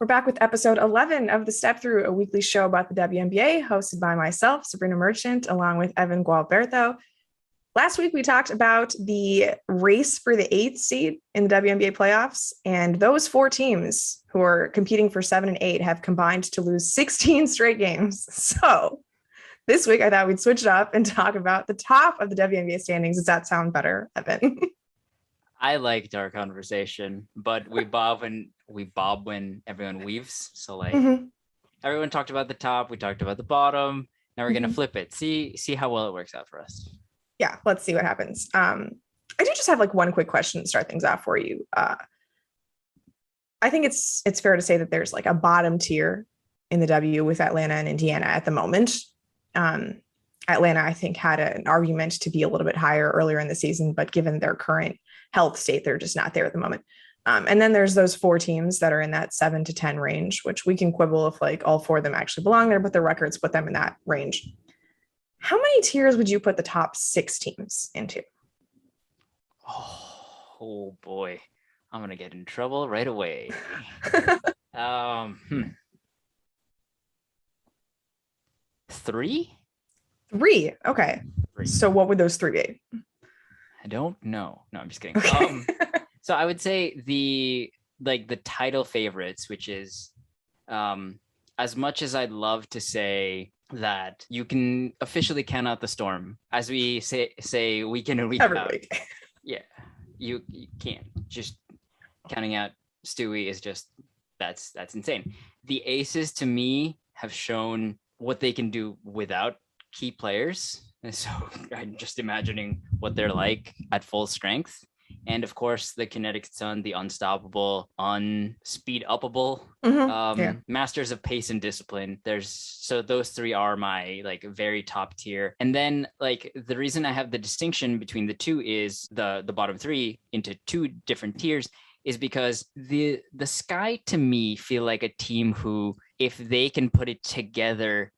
We're back with episode 11 of The Step Through, a weekly show about the WNBA, hosted by myself, Sabrina Merchant, along with Evan Gualberto. Last week, we talked about the race for the 8th seed in the WNBA playoffs, and those 4 teams who are competing for 7 and 8 have combined to lose 16 straight games. So this week, I thought we'd switch it up and talk about the top of the WNBA standings. Does that sound better, Evan? I liked our conversation, but we bob when everyone weaves. So everyone talked about the top, we talked about the bottom. Now we're gonna flip it. See how well it works out for us. Yeah, let's see what happens. I do just have one quick question to start things off for you. I think it's fair to say that there's a bottom tier in the W with Atlanta and Indiana at the moment. Atlanta, I think, had an argument to be a little bit higher earlier in the season, but given their current health state, they're just not there at the moment. And then there's those 4 teams that are in that 7 to 10 range, which we can quibble if all 4 of them actually belong there, but their records put them in that range. How many tiers would you put the top 6 teams into? Oh boy, I'm gonna get in trouble right away. 3? 3. Okay. 3. So what would those 3 be? I don't know. No, I'm just kidding. Okay. So I would say the title favorites, which is as much as I'd love to say that you can officially count out the Storm, as we say week in and week Every out. week. Yeah, you can't. Just counting out Stewie is just that's insane. The Aces to me have shown what they can do without key players. And so I'm just imagining what they're like at full strength. And of course, the Connecticut Sun, the unstoppable, unspeed-upable, masters of pace and discipline. So those 3 are my very top tier. And then the reason I have the distinction between the 2 is the bottom 3 into 2 different tiers is because the Sky to me feel like a team who, if they can put it together,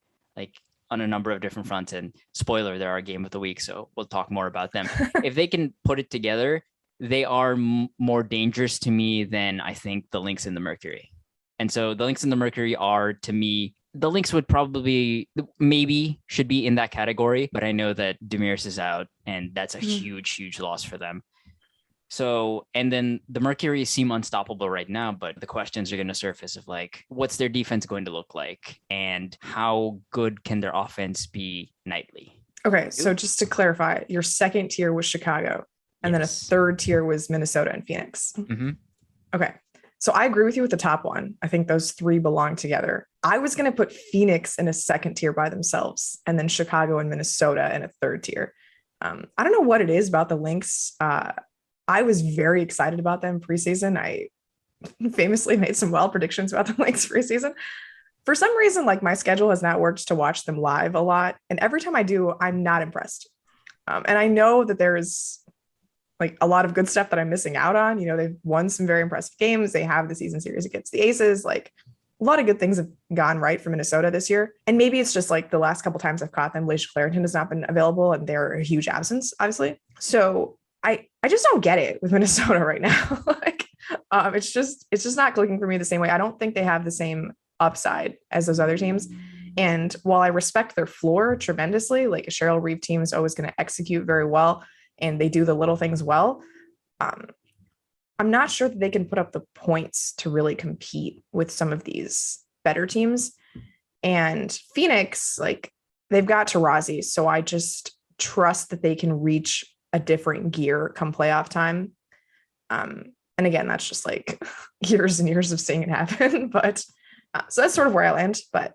on a number of different fronts, and spoiler, they're our game of the week, so we'll talk more about them. If they can put it together, they are more dangerous to me than I think the Lynx and the Mercury. And so the Lynx and the Mercury are, to me, the Lynx would probably maybe should be in that category, but I know that Demiris is out, and that's a huge loss for them. So, and then the Mercury seem unstoppable right now, but the questions are going to surface of what's their defense going to look like, and how good can their offense be nightly? Okay, so just to clarify, your 2nd tier was Chicago, and then a 3rd tier was Minnesota and Phoenix. Mm-hmm. Okay, so I agree with you with the top one. I think those 3 belong together. I was going to put Phoenix in a 2nd tier by themselves, and then Chicago and Minnesota in a 3rd tier. I don't know what it is about the Lynx. I was very excited about them preseason. I famously made some wild predictions about the Lynx preseason. For some reason, my schedule has not worked to watch them live a lot. And every time I do, I'm not impressed. And I know that there's a lot of good stuff that I'm missing out on. They've won some very impressive games. They have the season series against the Aces. A lot of good things have gone right for Minnesota this year. And maybe it's just the last couple times I've caught them, Laisha Clarington has not been available, and they're a huge absence, obviously. So I just don't get it with Minnesota right now. It's just not clicking for me the same way. I don't think they have the same upside as those other teams. And while I respect their floor tremendously, a Cheryl Reeve team is always going to execute very well, and they do the little things well. I'm not sure that they can put up the points to really compete with some of these better teams. And Phoenix, they've got Taurasi, so I just trust that they can reach a different gear come playoff time. And again, that's just years and years of seeing it happen. But so that's sort of where I land. But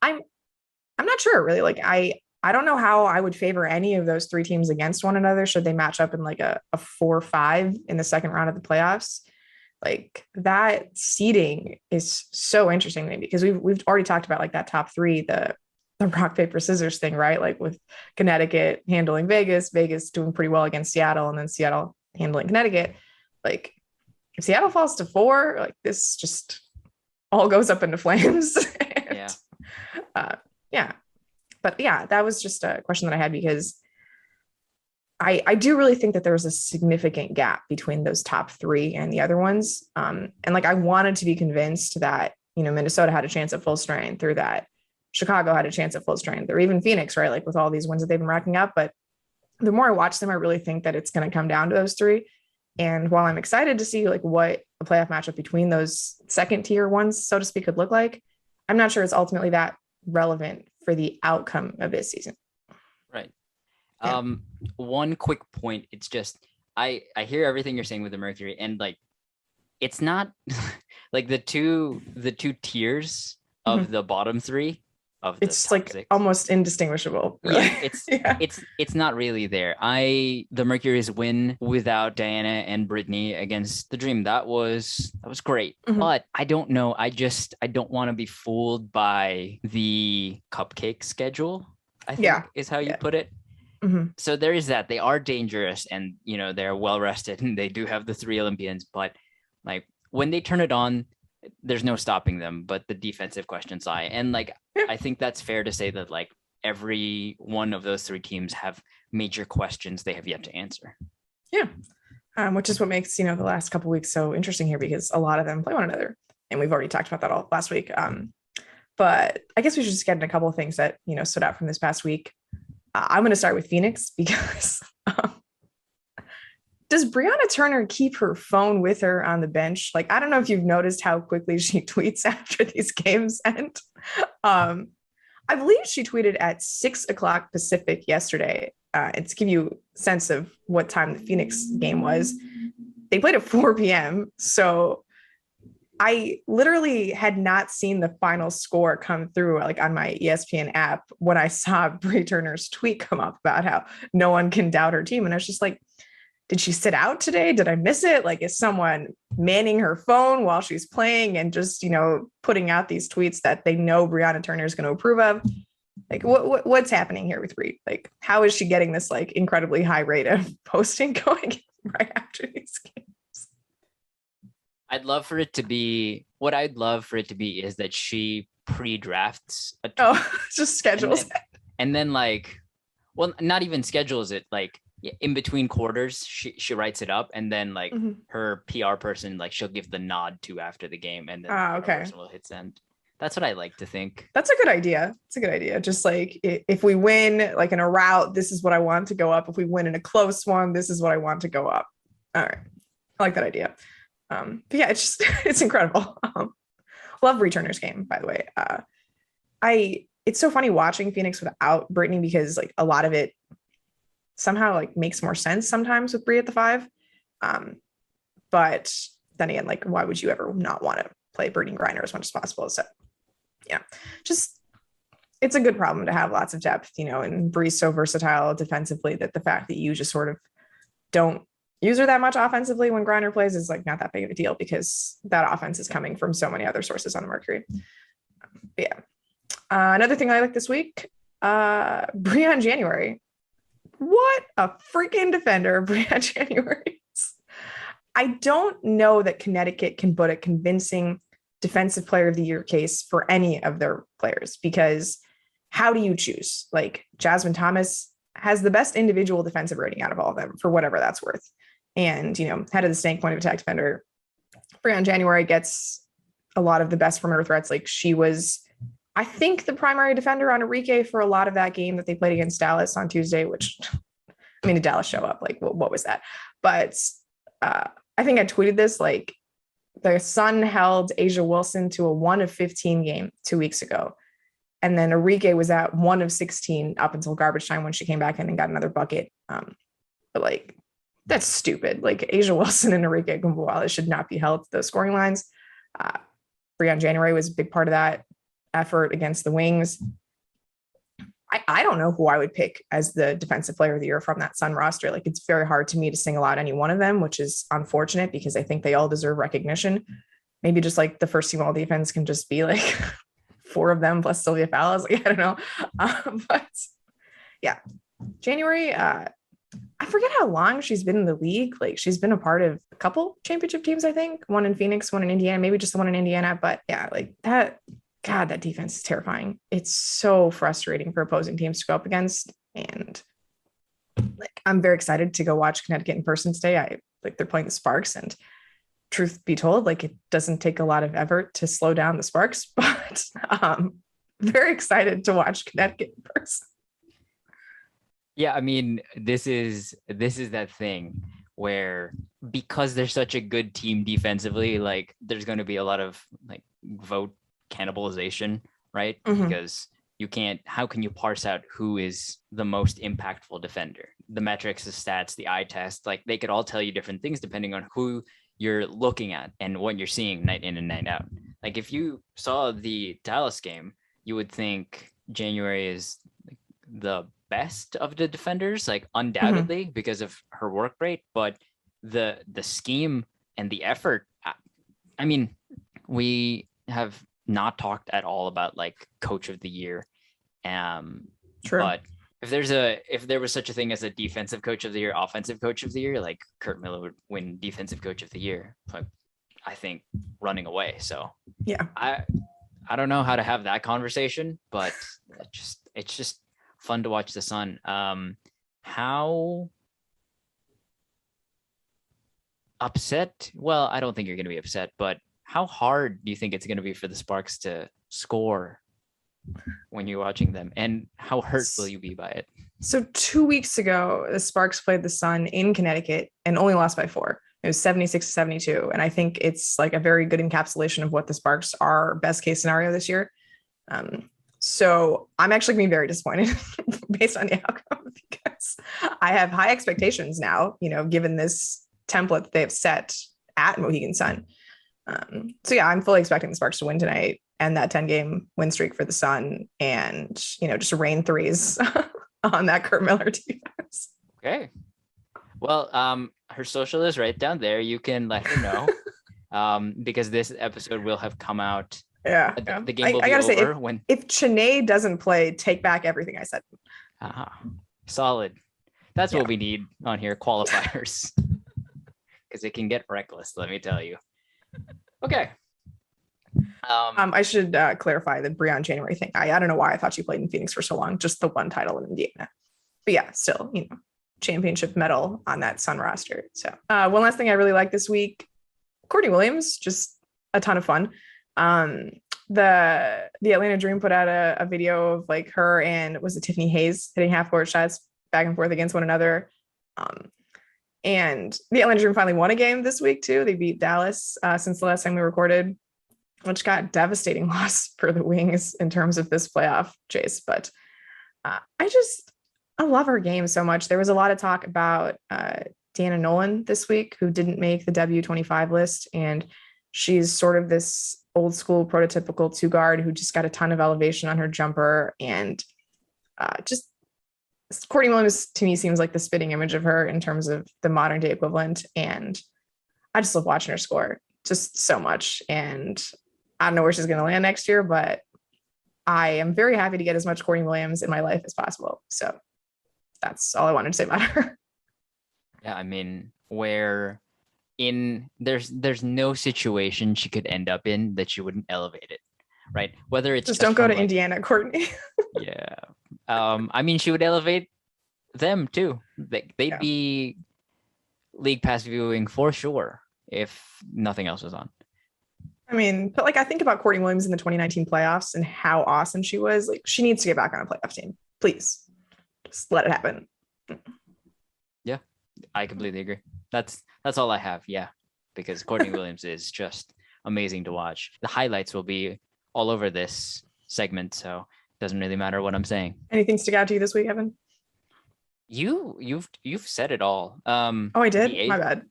I'm not sure really. I don't know how I would favor any of those 3 teams against one another should they match up in a 4-5 in the 2nd round of the playoffs. That seeding is so interesting to me because we've already talked about that top 3, the rock, paper, scissors thing, right? With Connecticut handling Vegas doing pretty well against Seattle, and then Seattle handling Connecticut. If Seattle falls to 4, this just all goes up into flames. And, yeah. But yeah, that was just a question that I had because I do really think that there was a significant gap between those top three and the other ones. And like, I wanted to be convinced that, Minnesota had a chance at full strength, or that Chicago had a chance at full strength, or even Phoenix, right? Like with all these wins that they've been racking up. But the more I watch them, I really think that it's going to come down to those three. And while I'm excited to see like what a playoff matchup between those second tier ones, so to speak, could look like, I'm not sure it's ultimately that relevant for the outcome of this season. Right. Yeah. One quick point. It's just, I hear everything you're saying with the Mercury, and like, it's not like the two tiers of the bottom three of the it's like six. Almost indistinguishable. Really. Yeah, it's not really there. The Mercury's win without Diana and Brittany against the Dream, that was great. But I don't know. I don't want to be fooled by the cupcake schedule, I think is how you put it. So there is that. They are dangerous, and they're well rested, and they do have the 3 Olympians, but like when they turn it on, there's no stopping them, but the defensive questions lie. And like, I think that's fair to say that like every one of those 3 teams have major questions they have yet to answer. Yeah. Which is what makes, the last couple of weeks so interesting here, because a lot of them play one another. And we've already talked about that all last week. But I guess we should just get into a couple of things that, stood out from this past week. I'm going to start with Phoenix because does Brianna Turner keep her phone with her on the bench? Like, I don't know if you've noticed how quickly she tweets after these games end. I believe she tweeted at 6:00 Pacific yesterday. And to give you a sense of what time the Phoenix game was, they played at 4 p.m. So I literally had not seen the final score come through like on my ESPN app when I saw Bri Turner's tweet come up about how no one can doubt her team. And I was just like, did she sit out today? Did I miss it? Like, is someone manning her phone while she's playing and just, putting out these tweets that they know Brianna Turner is going to approve of? Like, what's happening here with Bri? Like, how is she getting this like incredibly high rate of posting going right after these games? I'd love for it to be is that she pre-drafts a tweet. Oh, just schedules. And then like, well, not even schedules it, like in between quarters, she writes it up, and then like her PR person, like she'll give the nod to after the game, and then the person will hit send. That's what I like to think. That's a good idea. It's a good idea. Just like if we win like in a route, this is what I want to go up. If we win in a close one, this is what I want to go up. All right. I like that idea. But yeah, it's incredible. Love Bri Turner's game, by the way. It's so funny watching Phoenix without Brittany, because like a lot of it somehow like makes more sense sometimes with Bri at the 5. But then again, like, why would you ever not want to play Brittany Griner as much as possible? So yeah, just, it's a good problem to have lots of depth, and Bri's so versatile defensively that the fact that you just sort of don't use her that much offensively when Griner plays is like not that big of a deal, because that offense is coming from so many other sources on the Mercury. But yeah. Another thing I like this week, Briann January. What a freaking defender Briann January is. I don't know that Connecticut can put a convincing defensive player of the year case for any of their players, because how do you choose? Like, Jasmine Thomas has the best individual defensive rating out of all of them, for whatever that's worth. And, head of the snake point of attack defender, Briann January gets a lot of the best perimeter threats. Like, she was, I think, the primary defender on Arike for a lot of that game that they played against Dallas on Tuesday, which, I mean, did Dallas show up? Like, what was that? But I think I tweeted this, like, the Sun held Asia Wilson to a 1 of 15 game 2 weeks ago. And then Arike was at 1 of 16 up until garbage time when she came back in and got another bucket. But like, that's stupid. Like, Asia Wilson and Arike Gumbuwala should not be held to those scoring lines. Briann January was a big part of that effort against the Wings. I don't know who I would pick as the defensive player of the year from that Sun roster. Like, it's very hard to me to single out any one of them, which is unfortunate because I think they all deserve recognition. Maybe just like the first team all defense can just be like 4 of them plus Sylvia Fowles. Like, I don't know. But yeah, January, I forget how long she's been in the league. Like, she's been a part of a couple championship teams, I think. One in Phoenix, one in Indiana, maybe just the one in Indiana. But yeah, like that. God, that defense is terrifying. It's so frustrating for opposing teams to go up against. And like I'm very excited to go watch Connecticut in person today. I like they're playing the Sparks, and truth be told, like it doesn't take a lot of effort to slow down the Sparks, but very excited to watch Connecticut in person. Yeah, I mean, this is that thing where because they're such a good team defensively, like there's going to be a lot of like vote cannibalization, right? Mhm. Because how can you parse out who is the most impactful defender? The metrics, the stats, the eye test, like they could all tell you different things depending on who you're looking at and what you're seeing night in and night out. Like if you saw the Dallas game, you would think January is like the best of the defenders, like undoubtedly because of her work rate, but the scheme and the effort. I mean, we have not talked at all about like coach of the year. True. But if there was such a thing as a defensive coach of the year, offensive coach of the year, like Curt Miller would win defensive coach of the year, like I think running away. So Yeah. I don't know how to have that conversation, but it's just fun to watch the Sun. How upset? Well, I don't think you're going to be upset, but how hard do you think it's going to be for the Sparks to score when you're watching them, and how hurt will you be by it? So 2 weeks ago, the Sparks played the Sun in Connecticut and only lost by 4. It was 76-72. And I think it's like a very good encapsulation of what the Sparks are best case scenario this year. So I'm actually going to be very disappointed based on the outcome because I have high expectations now, given this template that they have set at Mohegan Sun. So yeah, I'm fully expecting the Sparks to win tonight and that 10-game win streak for the Sun and, just rain threes on that Curt Miller defense. Okay. Well, her social is right down there. You can let her know because this episode will have come out. Yeah. The game will be gotta over say, if Chiney doesn't play, take back everything I said. Solid. That's what we need on here, qualifiers. Because it can get reckless, let me tell you. Okay. I should clarify the Briann January thing. I don't know why I thought she played in Phoenix for so long, just the one title in Indiana. But yeah, still, championship medal on that Sun roster. So one last thing I really like this week, Courtney Williams, just a ton of fun. The Atlanta Dream put out a video of like her and was it Tiffany Hayes hitting half court shots back and forth against one another. And the Atlanta Dream finally won a game this week too. They beat Dallas since the last time we recorded, which got a devastating loss for the Wings in terms of this playoff chase. But I love her game so much. There was a lot of talk about Deanna Nolan this week, who didn't make the W25 list. And she's sort of this old school prototypical 2-guard who just got a ton of elevation on her jumper. And just Courtney Williams to me seems like the spitting image of her in terms of the modern day equivalent. And I just love watching her score just so much. And I don't know where she's going to land next year, but I am very happy to get as much Courtney Williams in my life as possible. So that's all I wanted to say about her. Yeah, I mean, there's no situation she could end up in that she wouldn't elevate it, right? Whether it's just don't go to Indiana, Courtney. Yeah. I mean, she would elevate them too. They'd be league pass viewing for sure if nothing else was on. I mean, but like I think about Courtney Williams in the 2019 playoffs and how awesome she was. Like she needs to get back on a playoff team. Please. Just let it happen. Yeah, I completely agree. That's all I have. Yeah, because Courtney Williams is just amazing to watch. The highlights will be all over this segment, so it doesn't really matter what I'm saying. Anything stick out to you this week, Evan? You've said it all. Oh, I did? My bad.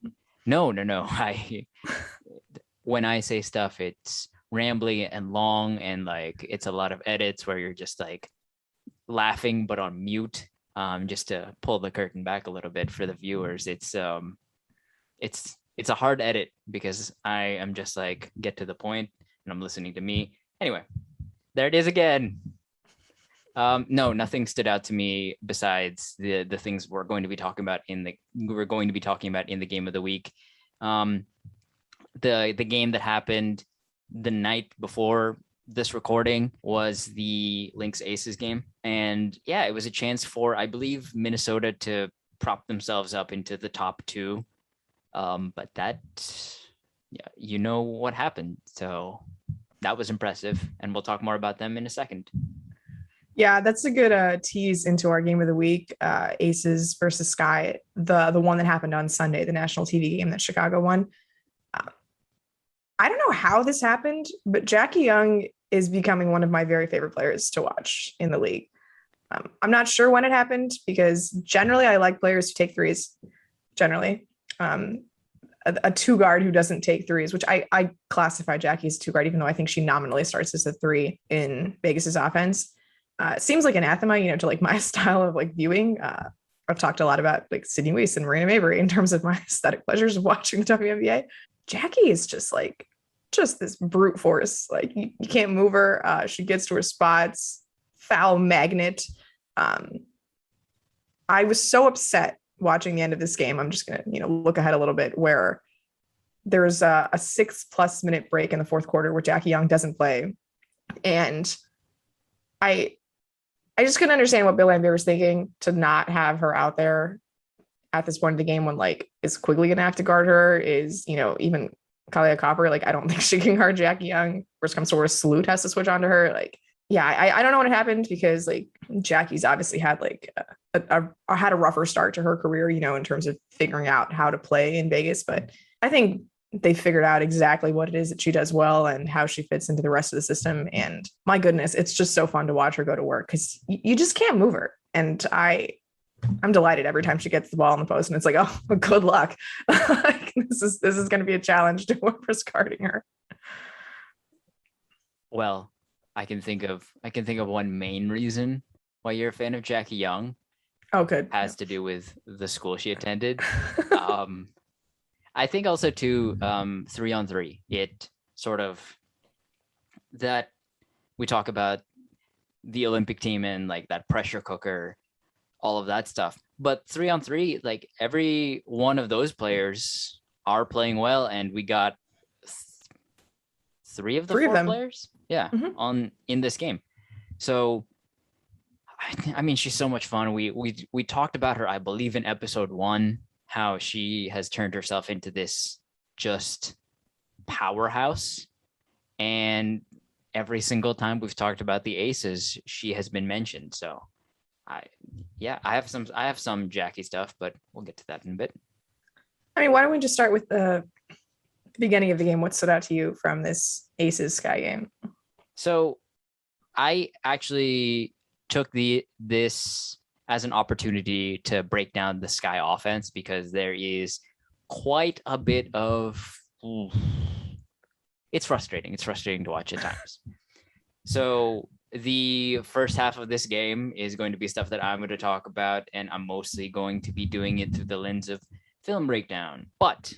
No. When I say stuff, it's rambly and long, and like it's a lot of edits where you're just like laughing but on mute, just to pull the curtain back a little bit for the viewers. It's a hard edit because I am just like get to the point and I'm listening to me. Anyway, there it is again. No, nothing stood out to me besides the things we're going to be talking about in the game of the week. The game that happened the night before this recording was the Lynx Aces game. And yeah, it was a chance for, I believe, Minnesota to prop themselves up into the top two. But that, yeah, you know what happened. So that was impressive. And we'll talk more about them in a second. Yeah, that's a good tease into our game of the week, Aces versus Sky, the one that happened on Sunday, the national TV game that Chicago won. I don't know how this happened, but Jackie Young is becoming one of my very favorite players to watch in the league. I'm not sure when it happened because generally I like players who take threes. Generally, a two guard who doesn't take threes, which I classify Jackie as a two guard, even though I think she nominally starts as a three in Vegas's offense. It seems like anathema, to like my style of like viewing. I've talked a lot about like Sydney Weiss and Marina Mabrey in terms of my aesthetic pleasures of watching the WNBA. Jackie is just this brute force. Like you can't move her. She gets to her spots, foul magnet. I was so upset watching the end of this game. I'm just gonna, look ahead a little bit where there's a 6+ minute break in the fourth quarter where Jackie Young doesn't play. And I just couldn't understand what Bill Laimbeer was thinking to not have her out there at this point of the game when like, is Quigley gonna have to guard her? Is, even Kahleah Copper, like I don't think she can guard Jackie Young. Worst comes to worst, Salute has to switch onto her. Like, yeah, I don't know what happened because like Jackie's obviously had like had a rougher start to her career, in terms of figuring out how to play in Vegas. But I think they figured out exactly what it is that she does well and how she fits into the rest of the system. And my goodness, it's just so fun to watch her go to work because you just can't move her. And I'm delighted every time she gets the ball in the post and it's like, oh, good luck. Like, this is going to be a challenge to whoever's guarding her. Well, I can think of one main reason why you're a fan of Jackie Young. Oh, good. Has to do with the school she attended. I think also too, 3-on-3, it sort of that we talk about the Olympic team and like that pressure cooker, all of that stuff. But 3-on-3, like every one of those players are playing well, and we got three of the four players, in this game. So, I mean, she's so much fun. We talked about her, I believe, in episode 1, how she has turned herself into this just powerhouse, and every single time we've talked about the Aces, she has been mentioned. So, I have some Jackie stuff, but we'll get to that in a bit. I mean, why don't we just start with the beginning of the game? What stood out to you from this Aces Sky game? So I actually took this as an opportunity to break down the Sky offense because there is quite a bit of it's frustrating. It's frustrating to watch at times. So the first half of this game is going to be stuff that I'm going to talk about, and I'm mostly going to be doing it through the lens of film breakdown. But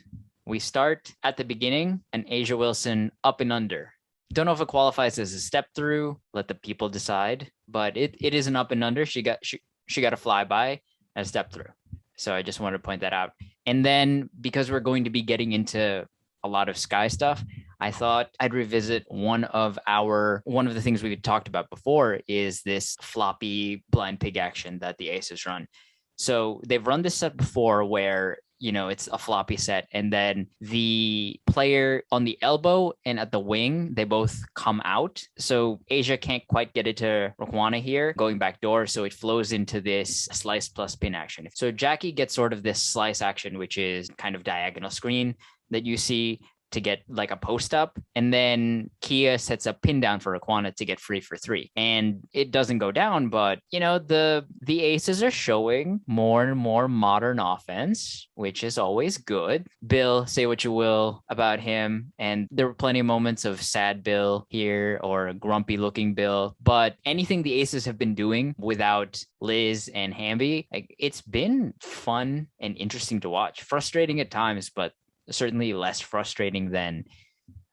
we start at the beginning, an A'ja Wilson up and under. Don't know if it qualifies as a step through. Let the people decide. But it is an up and under. She got a flyby and a step through. So I just wanted to point that out. And then because we're going to be getting into a lot of Sky stuff, I thought I'd revisit one of the things we talked about before is this floppy blind pig action that the Aces run. So they've run this set before where, it's a floppy set, and then the player on the elbow and at the wing, they both come out. So A'ja can't quite get it to Roquana here, going back door. So it flows into this slice plus pin action. So Jackie gets sort of this slice action, which is kind of diagonal screen that you see to get like a post up, and then Kiah sets a pin down for Roquana to get free for 3, and it doesn't go down. But the Aces are showing more and more modern offense, which is always good. Bill, say what you will about him, and there were plenty of moments of sad Bill here or a grumpy looking Bill, but anything the Aces have been doing without Liz and Hamby, like, it's been fun and interesting to watch. Frustrating at times, but certainly less frustrating than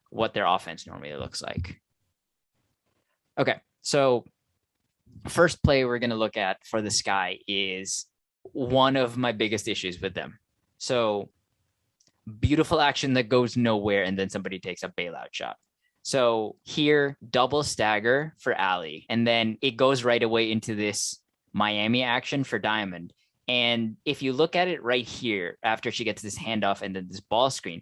what their offense normally looks like. Okay, so first play we're going to look at for the Sky is one of my biggest issues with them. So beautiful action that goes nowhere, and then somebody takes a bailout shot. So here, double stagger for Allie. And then it goes right away into this Miami action for Diamond. And if you look at it right here, after she gets this handoff and then this ball screen,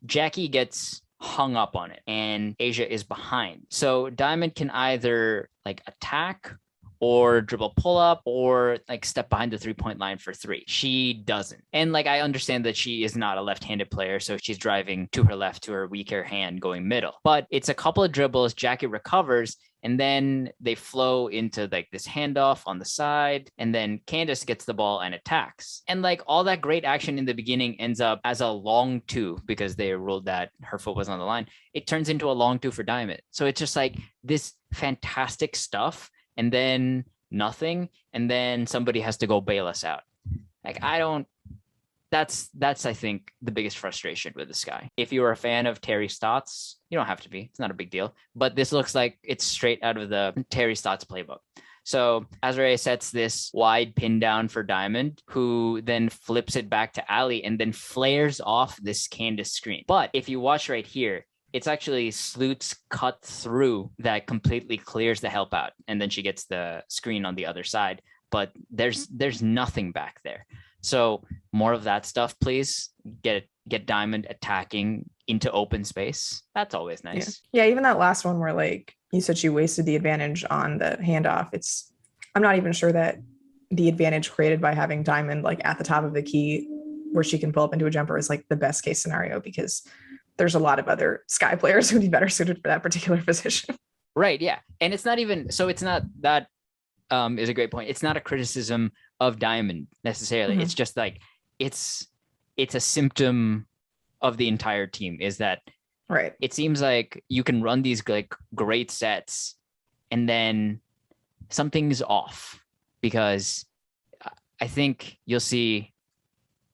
Jackie gets hung up on it and Asia is behind. So Diamond can either like attack or dribble pull up or like step behind the 3-point line for 3. She doesn't. And like, I understand that she is not a left-handed player, so she's driving to her left to her weaker hand going middle. But it's a couple of dribbles, Jackie recovers, and then they flow into like this handoff on the side. And then Candace gets the ball and attacks. And like all that great action in the beginning ends up as a long 2 because they ruled that her foot was on the line. It turns into a long 2 for Diamond. So it's just like this fantastic stuff. And then nothing, and then somebody has to go bail us out. Like, that's I think the biggest frustration with this guy. If you were a fan of Terry Stotts, you don't have to be, it's not a big deal, but this looks like it's straight out of the Terry Stotts playbook. So Azariah sets this wide pin down for Diamond, who then flips it back to Allie and then flares off this Candace screen. But if you watch right here, it's actually Sloot's cut through that completely clears the help out. And then she gets the screen on the other side, but there's nothing back there. So more of that stuff, please. Get Diamond attacking into open space. That's always nice. Yeah, even that last one where like you said she wasted the advantage on the handoff. I'm not even sure that the advantage created by having Diamond like at the top of the key where she can pull up into a jumper is like the best case scenario, because there's a lot of other Sky players who'd be better suited for that particular position. Right. Yeah. And it's not even, so it's not that is a great point. It's not a criticism of Diamond necessarily. Mm-hmm. It's just like, it's a symptom of the entire team, is that right. It seems like you can run these like great sets and then something's off, because I think you'll see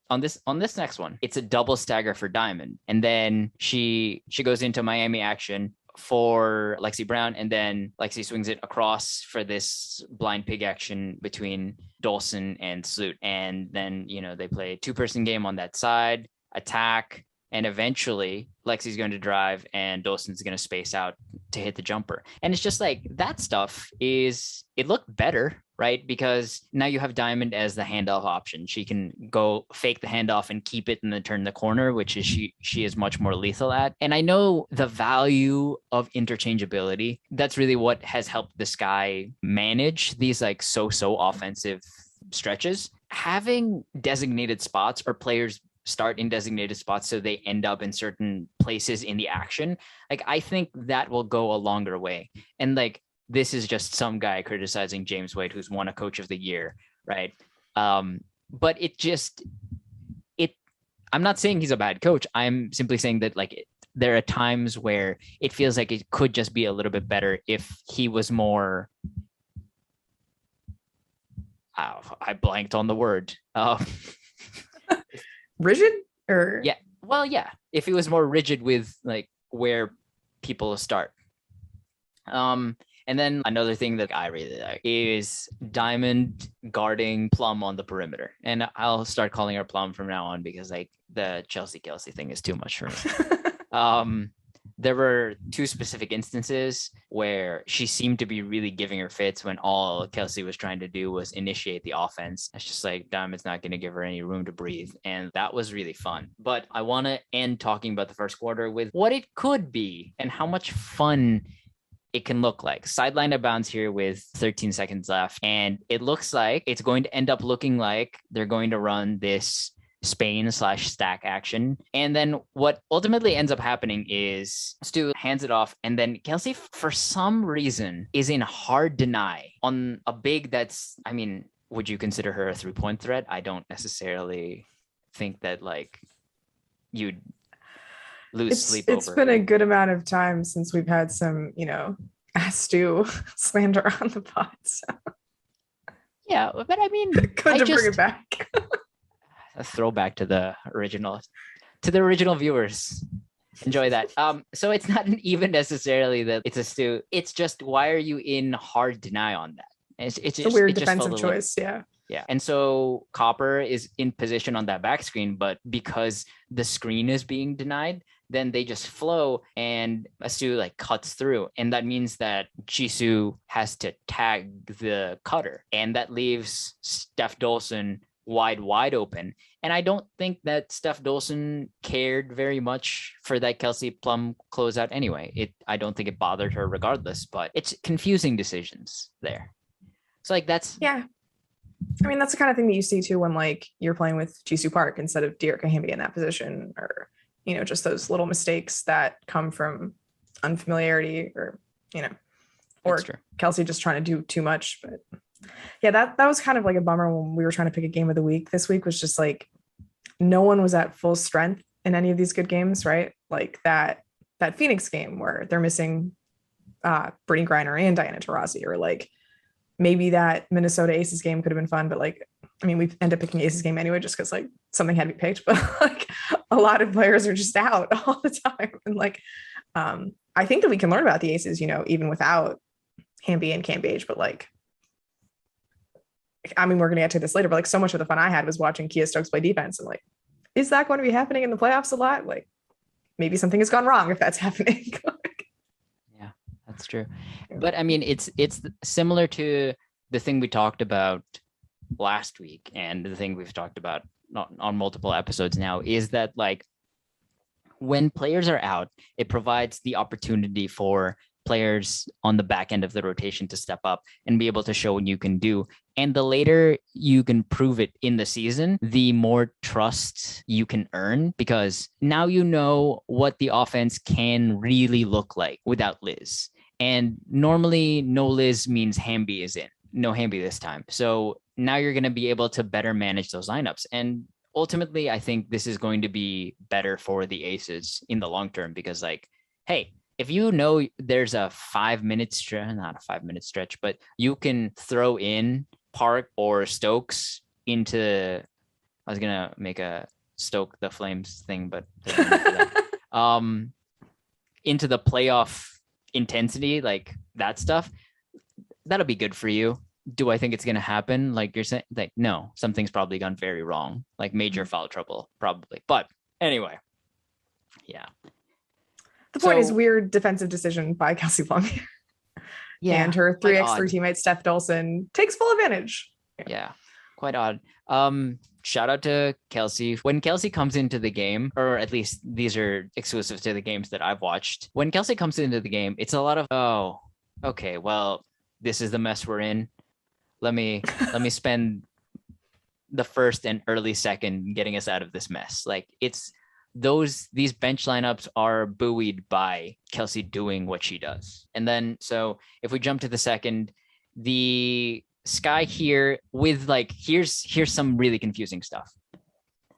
on this next one, it's a double stagger for Diamond. And then she goes into Miami action for Lexi Brown, and then Lexi swings it across for this blind pig action between Dolson and Sloot. And then, they play a 2-person game on that side, attack, and eventually Lexi's going to drive and Dolson's going to space out to hit the jumper. And it's just like that stuff it looked better, right? Because now you have Diamond as the handoff option. She can go fake the handoff and keep it and then turn the corner, which is she is much more lethal at. And I know the value of interchangeability. That's really what has helped this guy manage these like so offensive stretches. Having designated spots or players start in designated spots so they end up in certain places in the action, like I think that will go a longer way. And like this is just some guy criticizing James Wade, who's won a Coach of the Year, right? But I'm not saying he's a bad coach. I'm simply saying that like there are times where it feels like it could just be a little bit better if he was more I blanked on the word. Rigid? Or yeah. Well, yeah. If he was more rigid with like where people start. And then another thing that I really like is Diamond guarding Plum on the perimeter. And I'll start calling her Plum from now on, because like the Kelsey thing is too much for me. There were 2 specific instances where she seemed to be really giving her fits when all Kelsey was trying to do was initiate the offense. It's just like Diamond's not going to give her any room to breathe. And that was really fun. But I want to end talking about the first quarter with what it could be and how much fun it can look like. Sideline out of bounds here with 13 seconds left. And it looks like it's going to end up looking like they're going to run this Spain/stack action. And then what ultimately ends up happening is Stu hands it off, and then Kelsey, for some reason, is in hard deny on a big that's, I mean, would you consider her a 3-point threat? I don't necessarily think that like you'd lose sleep over. It's been a good amount of time since we've had some, Stu slander on the pod. So. Yeah, but I mean, good to bring it back. A throwback to the original viewers. Enjoy that. So it's not even necessarily that it's a Stu. It's just, why are you in hard deny on that? It's just, a weird defensive choice. Yeah. Yeah. And so Copper is in position on that back screen, but because the screen is being denied, then they just flow and Asu like cuts through. And that means that Jisoo has to tag the cutter. And that leaves Steph Dolson wide open. And I don't think that Steph Dolson cared very much for that Kelsey Plum closeout anyway. I don't think it bothered her regardless, but it's confusing decisions there. So like that's yeah. I mean, that's the kind of thing that you see too when like you're playing with Jisoo Park instead of Arike Hamby in that position, or just those little mistakes that come from unfamiliarity, or or Kelsey just trying to do too much. But yeah, that was kind of like a bummer when we were trying to pick a game of the week this week. Was just like no one was at full strength in any of these good games, right? Like that Phoenix game where they're missing Brittany Griner and Diana Taurasi, or like maybe that Minnesota Aces game could have been fun, but like, I mean, we end up picking Aces game anyway, just because like something had to be picked, but like a lot of players are just out all the time. And like, I think that we can learn about the Aces, even without Hamby and Cambage, but like, I mean, we're going to get to this later, but like so much of the fun I had was watching Kiah Stokes play defense, and like, is that going to be happening in the playoffs a lot? Like maybe something has gone wrong if that's happening. Yeah, that's true. But I mean, it's similar to the thing we talked about last week, and the thing we've talked about on multiple episodes now, is that like when players are out, it provides the opportunity for players on the back end of the rotation to step up and be able to show what you can do. And the later you can prove it in the season, the more trust you can earn, because now you know what the offense can really look like without Liz. And normally no Liz means Hamby is in. No Hamby this time. So now you're going to be able to better manage those lineups. And ultimately, I think this is going to be better for the Aces in the long term, because like, hey, if you know there's a 5-minute stretch, not a 5-minute stretch, but you can throw in Park or Stokes into, I was going to make a Stoke the Flames thing, but into the playoff intensity, like that stuff, that'll be good for you. Do I think it's going to happen? Like you're saying, like, no, something's probably gone very wrong, like major foul trouble, probably. But anyway, yeah. The point is weird defensive decision by Kelsey Plum. Yeah. And her 3x3 teammate, Steph Dolson, takes full advantage. Yeah. Quite odd. Shout out to Kelsey. When Kelsey comes into the game, or at least these are exclusive to the games that I've watched. When Kelsey comes into the game, it's a lot of, oh, okay, well, this is the mess we're in. Let me spend the first and early second getting us out of this mess. Like these bench lineups are buoyed by Kelsey doing what she does. And then, so if we jump to the second, the Sky here with like, here's some really confusing stuff.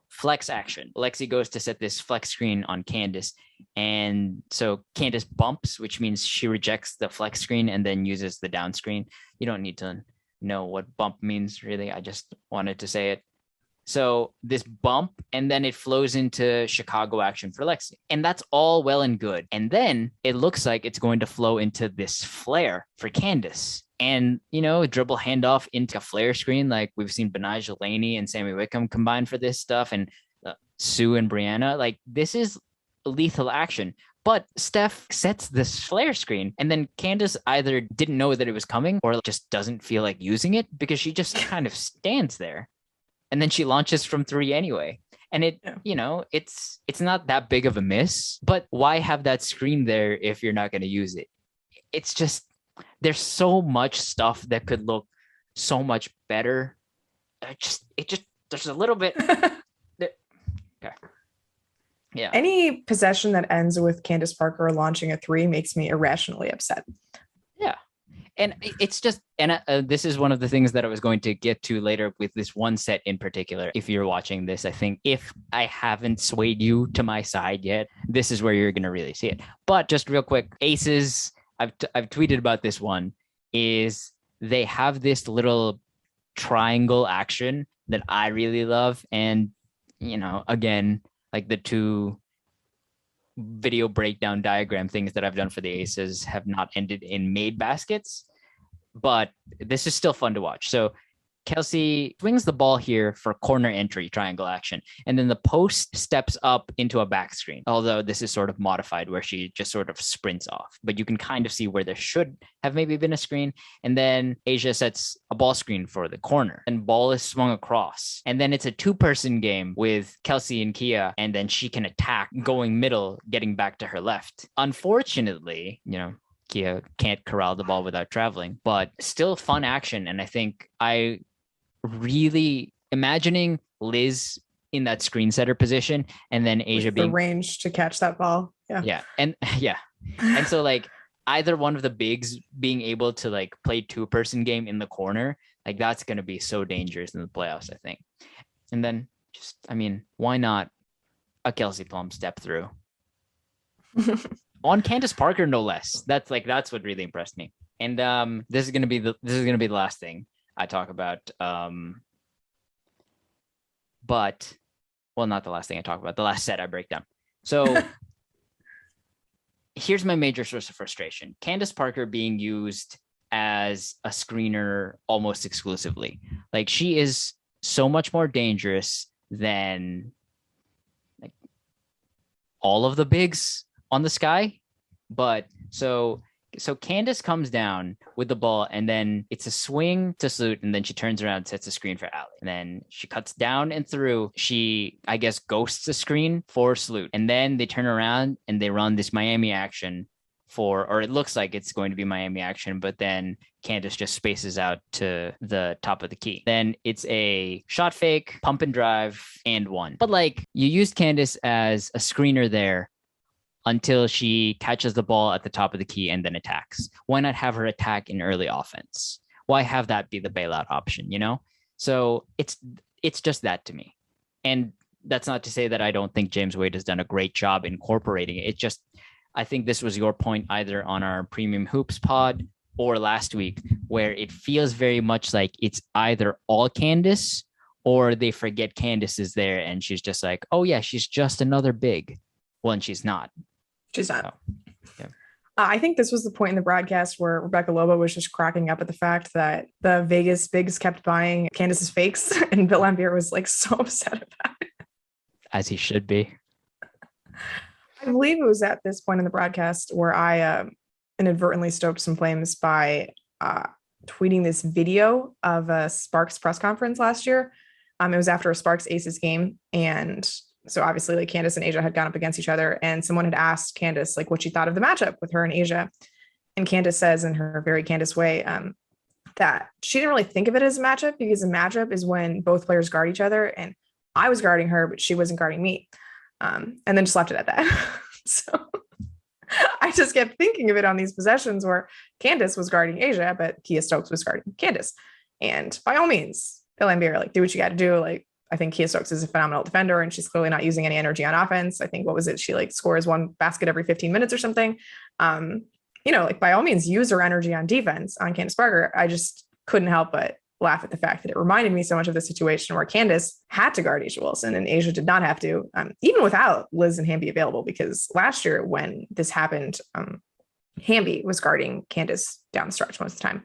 Flex action. Lexi goes to set this flex screen on Candace. And so Candace bumps, which means she rejects the flex screen and then uses the down screen. You don't need to know what bump means, really. I just wanted to say it. So this bump, and then it flows into Chicago action for Lexi. And that's all well and good. And then it looks like it's going to flow into this flare for Candace. And, dribble handoff into a flare screen, like we've seen Benaj Delaney and Sammy Wickham combine for this stuff, and Sue and Brianna. Like, this is lethal action. But Steph sets this flare screen, and then Candace either didn't know that it was coming or just doesn't feel like using it, because she just kind of stands there. And then she launches from 3 anyway. And it's not that big of a miss, but why have that screen there if you're not going to use it? It's just, there's so much stuff that could look so much better. There's a little bit. Okay. Yeah. Any possession that ends with Candace Parker launching a 3 makes me irrationally upset. Yeah. And it's just, and this is one of the things that I was going to get to later with this one set in particular. If you're watching this, I think if I haven't swayed you to my side yet, this is where you're going to really see it. But just real quick, Aces, I've tweeted about this one, is they have this little triangle action that I really love. And, again, like the 2 video breakdown diagram things that I've done for the Aces have not ended in made baskets, but this is still fun to watch. So Kelsey swings the ball here for corner entry, triangle action. And then the post steps up into a back screen. Although this is sort of modified where she just sort of sprints off. But you can kind of see where there should have maybe been a screen. And then Asia sets a ball screen for the corner. And ball is swung across. And then it's a two-person game with Kelsey and Kiah. And then she can attack going middle, getting back to her left. Unfortunately, Kiah can't corral the ball without traveling, but still fun action. And I think I really imagining Liz in that screen setter position and then Asia with being the range to catch that ball. And so like either one of the bigs being able to like play two-person game in the corner, like that's going to be so dangerous in the playoffs, I think. And then why not a Kelsey Plum step through on Candace Parker, no less. That's what really impressed me. And this is going to be the last thing I talk about. But not the last thing I talk about, the last set I break down. So here's my major source of frustration. Candace Parker being used as a screener almost exclusively. Like she is so much more dangerous than like all of the bigs on the Sky. But so Candace comes down with the ball and then it's a swing to Salute and then she turns around and sets a screen for Allie. And then she cuts down and through. She, I guess, ghosts the screen for Salute. And then they turn around and they run this Miami action or it looks like it's going to be Miami action, but then Candace just spaces out to the top of the key. Then it's a shot fake, pump and drive, and one. But like you used Candace as a screener there until she catches the ball at the top of the key and then attacks. Why not have her attack in early offense? Why have that be the bailout option, So it's just that to me. And that's not to say that I don't think James Wade has done a great job incorporating it. It's just, I think this was your point either on our Premium Hoops pod or last week, where it feels very much like it's either all Candace or they forget Candace is there and she's just like, oh yeah, she's just another big. Well, and she's not. She's not. Yeah. I think this was the point in the broadcast where Rebecca Lobo was just cracking up at the fact that the Vegas bigs kept buying Candace's fakes, and Bill Laimbeer was like so upset about it. As he should be. I believe it was at this point in the broadcast where I inadvertently stoked some flames by tweeting this video of a Sparks press conference last year. It was after a Sparks Aces game, and so obviously like Candace and Asia had gone up against each other, and someone had asked Candace like what she thought of the matchup with her and Asia. And Candace says in her very Candace way that she didn't really think of it as a matchup because a matchup is when both players guard each other, and I was guarding her, but she wasn't guarding me. And then just left it at that. So I just kept thinking of it on these possessions where Candace was guarding Asia, but Kiah Stokes was guarding Candace. And by all means, Bill Laimbeer, like do what you got to do. Like, I think Kiah Stokes is a phenomenal defender and she's clearly not using any energy on offense. I think, what was it? She like scores one basket every 15 minutes or something. Like by all means, use her energy on defense on Candace Parker. I just couldn't help but laugh at the fact that it reminded me so much of the situation where Candace had to guard Asia Wilson and Asia did not have to, even without Liz and Hamby available, because last year when this happened, Hamby was guarding Candace down the stretch most of the time.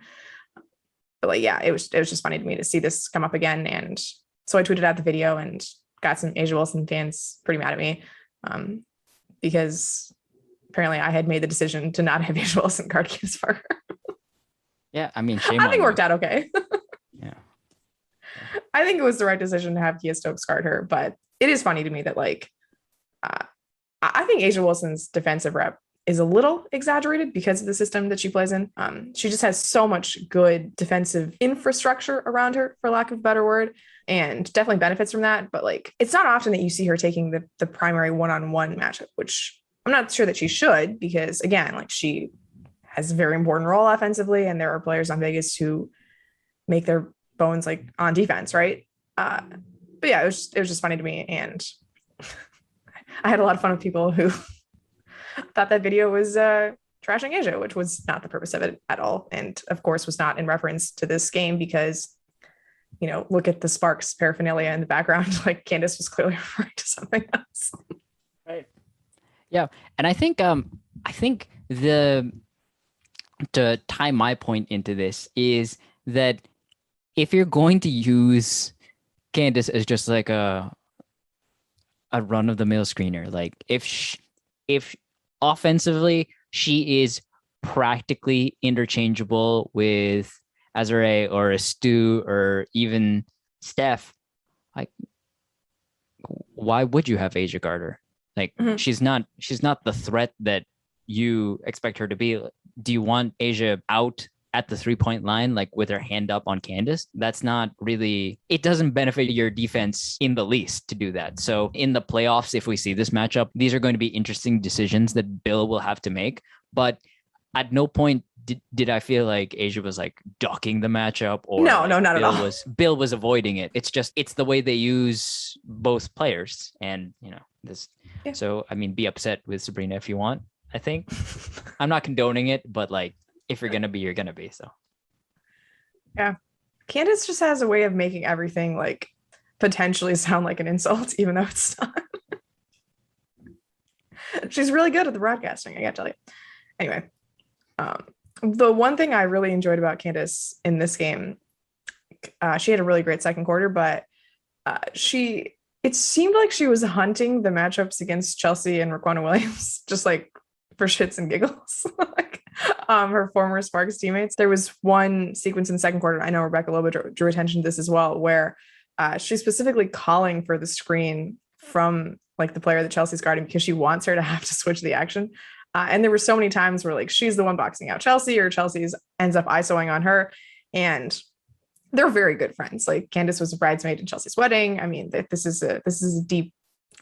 But like, yeah, it was just funny to me to see this come up again. And so I tweeted out the video and got some Asia Wilson fans pretty mad at me because apparently I had made the decision to not have Asia Wilson guard Candace Parker. Yeah, I mean, shame I on think it you. worked out okay. Yeah. I think it was the right decision to have Kiah Stokes guard her, but it is funny to me that like I think Asia Wilson's defensive rep is a little exaggerated because of the system that she plays in. She just has so much good defensive infrastructure around her, for lack of a better word, and definitely benefits from that. But like, it's not often that you see her taking the primary one-on-one matchup, which I'm not sure that she should, because again, like she has a very important role offensively, and there are players on Vegas who make their bones like on defense, right? But yeah, it was just funny to me, and I had a lot of fun with people who thought that video was trashing Asia, which was not the purpose of it at all, and of course was not in reference to this game because, look at the Sparks paraphernalia in the background. Like Candace was clearly referring to something else. Right. Yeah, and I think to tie my point into this is that if you're going to use Candace as just like a run-of-the-mill screener, like if offensively she is practically interchangeable with Azure or a Stu or even Steph, like why would you have Asia guard her? Like she's not the threat that you expect her to be. Do you want Asia out at the 3-point line, like with her hand up on Candace? That's not really, it doesn't benefit your defense in the least to do that. So in the playoffs, if we see this matchup, these are going to be interesting decisions that Bill will have to make. But at no point did I feel like Asia was like ducking the matchup or no, like not at all. Bill was avoiding it. It's the way they use both players. And this. Yeah. So I mean, be upset with Sabrina if you want. I think I'm not condoning it, but like if you're gonna be, you're gonna be. So yeah, Candace just has a way of making everything like potentially sound like an insult, even though it's not. She's really good at the broadcasting, I gotta tell you. Anyway, the one thing I really enjoyed about Candace in this game, she had a really great second quarter, but it seemed like she was hunting the matchups against Chelsea and Raquana Williams, just like for shits and giggles. Like her former Sparks teammates. There was one sequence in the second quarter, I know Rebecca Lobo drew attention to this as well, where she's specifically calling for the screen from like the player that Chelsea's guarding because she wants her to have to switch the action. And there were so many times where like she's the one boxing out Chelsea or Chelsea's ends up ISOing on her. And they're very good friends. Like Candace was a bridesmaid in Chelsea's wedding. I mean, this is a deep,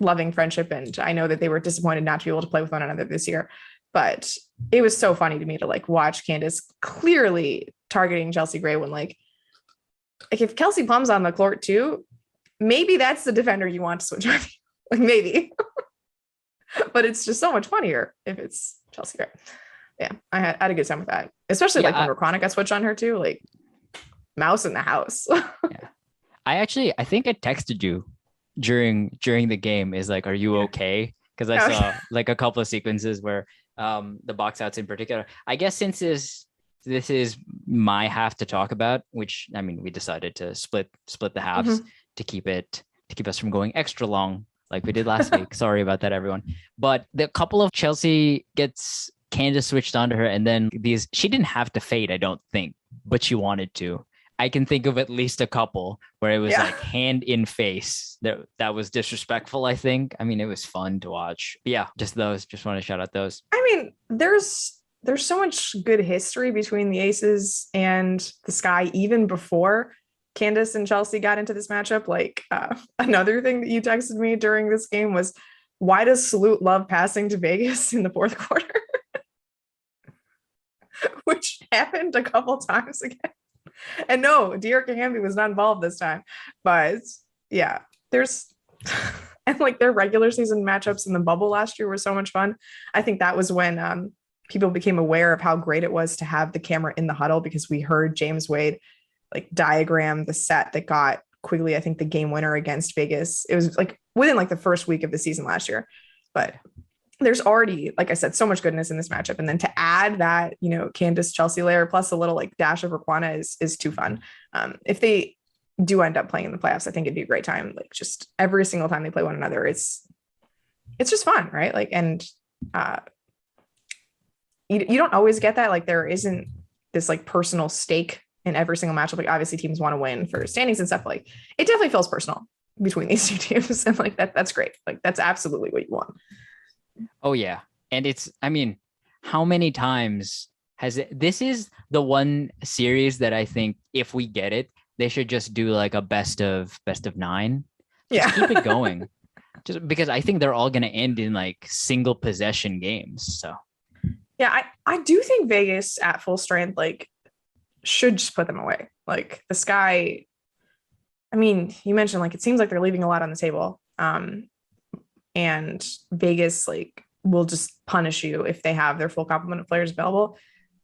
loving friendship. And I know that they were disappointed not to be able to play with one another this year. But it was so funny to me to like watch Candace clearly targeting Chelsea Gray when like if Kelsey Plum's on the court too, maybe that's the defender you want to switch on. Like maybe. But it's just so much funnier if it's Chelsea Gray. Yeah, I had a good time with that. Especially like when Raquana got switched on her too, like mouse in the house. Yeah. I think I texted you during the game is like, are you okay? Because I saw like a couple of sequences where the box outs in particular. I guess since this is my half to talk about, which I mean we decided to split the halves to keep us from going extra long like we did last week. Sorry about that, everyone. But the couple of Chelsea gets Candace switched onto her, and then she didn't have to fade, I don't think, but she wanted to. I can think of at least a couple where it was like hand in face. That was disrespectful, I think. I mean, it was fun to watch. But yeah, just those. Just want to shout out those. I mean, there's so much good history between the Aces and the Sky even before Candace and Chelsea got into this matchup. Like another thing that you texted me during this game was, why does Salute love passing to Vegas in the fourth quarter? Which happened a couple times again. And no, Arike and Hamby was not involved this time. But yeah, there's and like their regular season matchups in the bubble last year were so much fun. I think that was when people became aware of how great it was to have the camera in the huddle, because we heard James Wade like diagram the set that got Quigley, I think, the game winner against Vegas. It was like within like the first week of the season last year. But there's already, like I said, so much goodness in this matchup. And then to add that, Candace Chelsea layer plus a little like dash of Raquana is too fun. If they do end up playing in the playoffs, I think it'd be a great time. Like just every single time they play one another, it's just fun, right? Like, and you don't always get that. Like there isn't this like personal stake in every single matchup. Like obviously teams want to win for standings and stuff. Like it definitely feels personal between these two teams. And like that's great. Like that's absolutely what you want. Oh yeah. And I mean, how many times this is the one series that I think if we get it, they should just do like a best of 9. Just keep it going. Just because I think they're all going to end in like single possession games. So yeah, I do think Vegas at full strength, like should just put them away. Like the Sky, I mean, you mentioned like, it seems like they're leaving a lot on the table. And Vegas like will just punish you if they have their full complement of players available.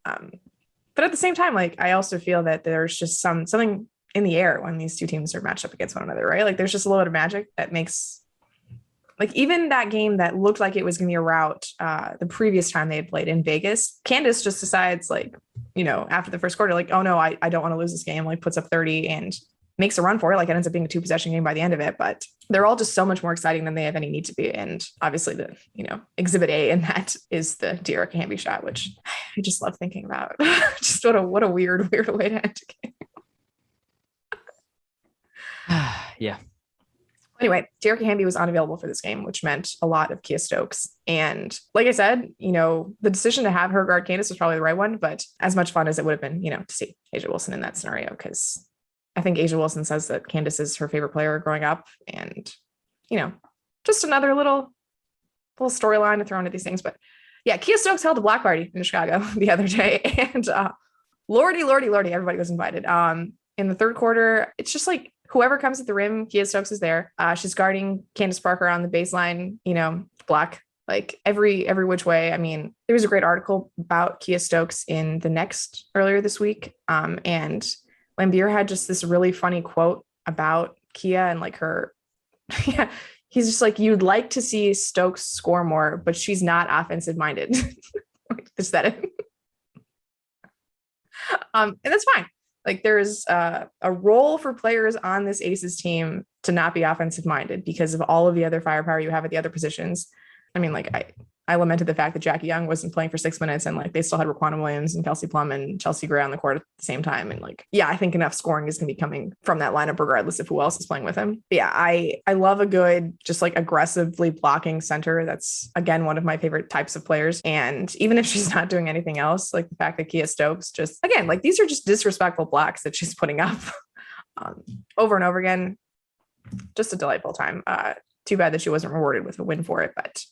But at the same time, like I also feel that there's just something in the air when these two teams are matched up against one another, right? Like there's just a little bit of magic that makes like even that game that looked like it was going to be a rout the previous time they had played in Vegas, Candace just decides like, after the first quarter, like, oh no, I don't want to lose this game, like puts up 30 and makes a run for it. Like it ends up being a 2-possession game by the end of it, but they're all just so much more exciting than they have any need to be. And obviously the, exhibit A in that is the Arike Hamby shot, which I just love thinking about. Just what a weird way to end a game. Yeah. Anyway, Arike Hamby was unavailable for this game, which meant a lot of Kiah Stokes. And like I said, the decision to have her guard Candace was probably the right one, but as much fun as it would have been, to see A'ja Wilson in that scenario, because I think A'ja Wilson says that Candace is her favorite player growing up, and, just another little storyline to throw into these things. But yeah, Kiah Stokes held a block party in Chicago the other day, and lordy, everybody was invited. In the third quarter, it's just like whoever comes at the rim, Kiah Stokes is there. She's guarding Candace Parker on the baseline, block, like every which way. I mean, there was a great article about Kiah Stokes in The Next earlier this week. And Lambier had just this really funny quote about Kiah and like her. Yeah, he's just like, you'd like to see Stokes score more, but she's not offensive minded. Is that it? And that's fine. Like there's a role for players on this Aces team to not be offensive minded because of all of the other firepower you have at the other positions. I mean, like I lamented the fact that Jackie Young wasn't playing for 6 minutes, and like they still had Raquan Williams and Kelsey Plum and Chelsea Gray on the court at the same time. And like, yeah, I think enough scoring is going to be coming from that lineup regardless of who else is playing with him. But yeah, I love a good, just like aggressively blocking center. That's again, one of my favorite types of players. And even if she's not doing anything else, like the fact that Kiah Stokes just, again, like these are just disrespectful blocks that she's putting up over and over again. Just a delightful time. Too bad that she wasn't rewarded with a win for it, but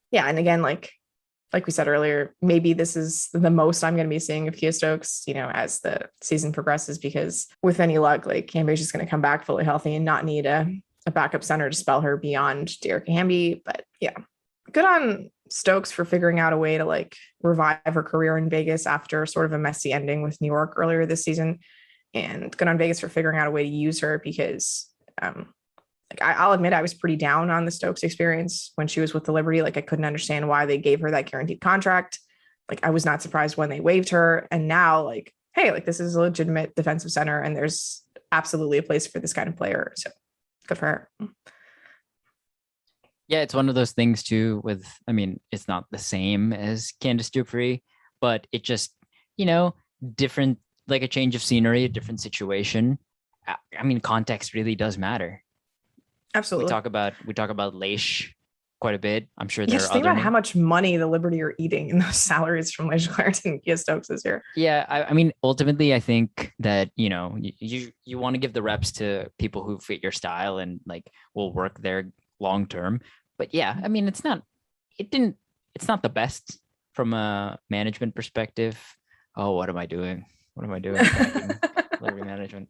yeah. And again, like we said earlier, maybe this is the most I'm going to be seeing of Kiah Stokes, as the season progresses, because with any luck, like Cambage is going to come back fully healthy and not need a backup center to spell her beyond Arike Hamby. But yeah, good on Stokes for figuring out a way to like revive her career in Vegas after sort of a messy ending with New York earlier this season. And good on Vegas for figuring out a way to use her, because I'll admit I was pretty down on the Stokes experience when she was with the Liberty. Like I couldn't understand why they gave her that guaranteed contract. Like I was not surprised when they waived her. And now like, hey, like this is a legitimate defensive center and there's absolutely a place for this kind of player. So good for her. Yeah, it's one of those things too with, I mean, it's not the same as Candace Dupree, but it just, different, like a change of scenery, a different situation. I mean, context really does matter. Absolutely. We talk about Leish quite a bit. I'm sure there are think about how much money the Liberty are eating in those salaries from Alea Guirantes and Kiah Stokes this year. Yeah, I mean, ultimately, I think that you want to give the reps to people who fit your style and like will work there long term. But yeah, I mean, it's not the best from a management perspective. Oh, what am I doing? Liberty management.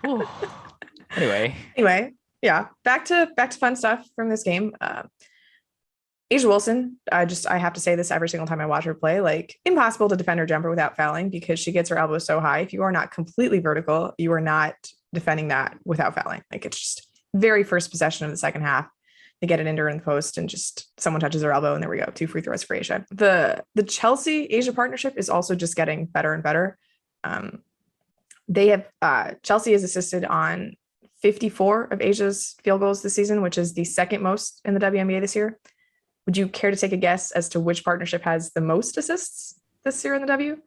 Whew. Anyway. Yeah, back to fun stuff from this game. A'ja Wilson, I have to say this every single time I watch her play, like impossible to defend her jumper without fouling because she gets her elbow so high. If you are not completely vertical, you are not defending that without fouling. Like it's just very first possession of the second half. They get it into her in the post and just someone touches her elbow and there we go. 2 free throws for A'ja. The Chelsea A'ja partnership is also just getting better and better. They have Chelsea has assisted on 54 of A'ja's field goals this season, which is the second most in the WNBA this year. Would you care to take a guess as to which partnership has the most assists this year in the W?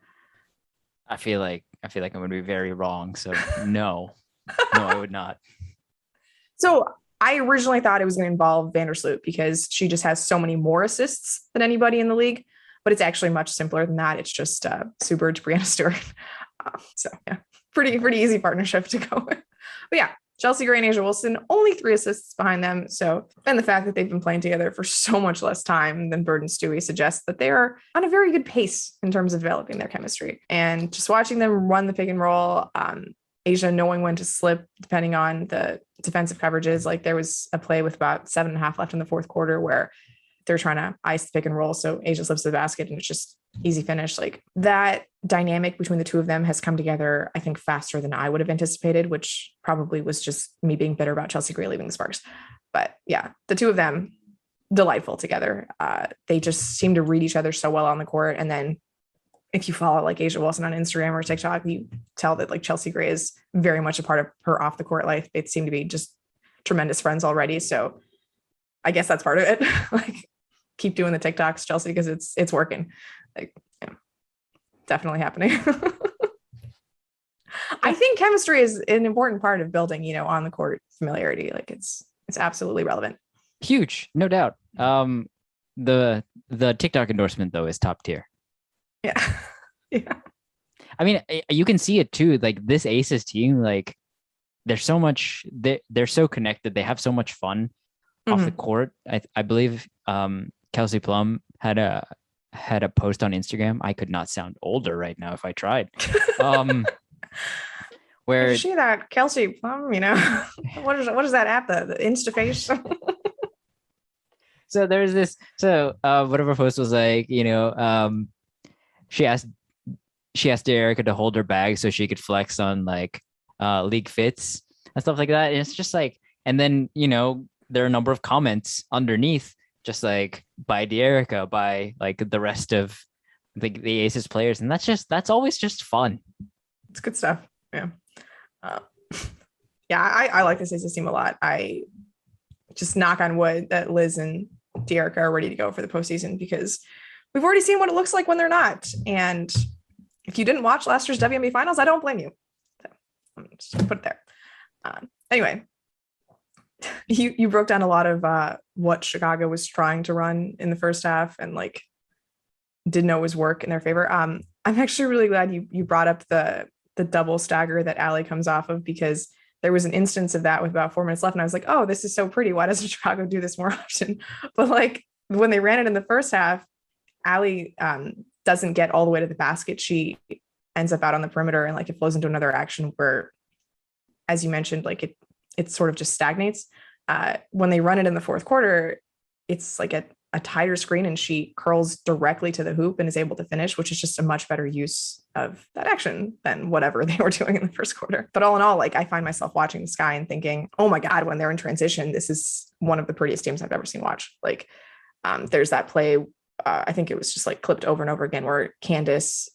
I feel like I'm going to be very wrong. So no, I would not. So I originally thought it was going to involve Vandersloot because she just has so many more assists than anybody in the league, but it's actually much simpler than that. It's just Super to Brianna Stewart. So yeah, pretty easy partnership to go with. But yeah, Chelsea Gray and A'ja Wilson, only 3 assists behind them. So, and the fact that they've been playing together for so much less time than Bird and Stewie suggests that they are on a very good pace in terms of developing their chemistry. And just watching them run the pick and roll, A'ja knowing when to slip depending on the defensive coverages. Like there was a play with about 7.5 left in the fourth quarter where they're trying to ice the pick and roll. So A'ja slips to the basket and it's just easy finish. Like that dynamic between the two of them has come together, I think, faster than I would have anticipated, which probably was just me being bitter about Chelsea Gray leaving the Sparks. But yeah, the two of them, delightful together. They just seem to read each other so well on the court. And then if you follow like Asia Wilson on Instagram or TikTok, you tell that like Chelsea Gray is very much a part of her off the court life. They seem to be just tremendous friends already. So I guess that's part of it. Like keep doing the TikToks, Chelsea, because it's working. Like, yeah, definitely happening. I think chemistry is an important part of building, you know, on the court familiarity. Like it's absolutely relevant. Huge, no doubt. The TikTok endorsement though is top tier. Yeah. Yeah. I mean, you can see it too. Like this Aces team, like there's so much. They're so connected. They have so much fun off the court. I believe Kelsey Plum had a post on Instagram. I could not sound older right now if I tried. Where is she that Kelsey Plum? You know, what is that app? The InstaFace. So there's this. So whatever post was like, you know, she asked Arike to hold her bag so she could flex on like league fits and stuff like that. And it's just like, and then, you know, there are a number of comments underneath, just like by Arike, by like the rest of the Aces players. And that's always just fun. It's good stuff. Yeah. Yeah, I like this Aces team a lot. I just knock on wood that Liz and Arike are ready to go for the postseason, because we've already seen what it looks like when they're not. And if you didn't watch last year's WNBA finals, I don't blame you. So I'm just gonna put it there. Anyway, you broke down a lot of what Chicago was trying to run in the first half and like didn't always work in their favor. I'm actually really glad you brought up the double stagger that Allie comes off of, because there was an instance of that with about 4 minutes left. And I was like, oh, this is so pretty. Why doesn't Chicago do this more often? But like when they ran it in the first half, Allie doesn't get all the way to the basket. She ends up out on the perimeter, and like it flows into another action where, as you mentioned, like it sort of just stagnates. When they run it in the fourth quarter, it's like a tighter screen, and she curls directly to the hoop and is able to finish, which is just a much better use of that action than whatever they were doing in the first quarter. But all in all, like I find myself watching the Sky and thinking, oh my God, when they're in transition, this is one of the prettiest teams I've ever seen watch. Like there's that play, I think it was just like clipped over and over again, where Candace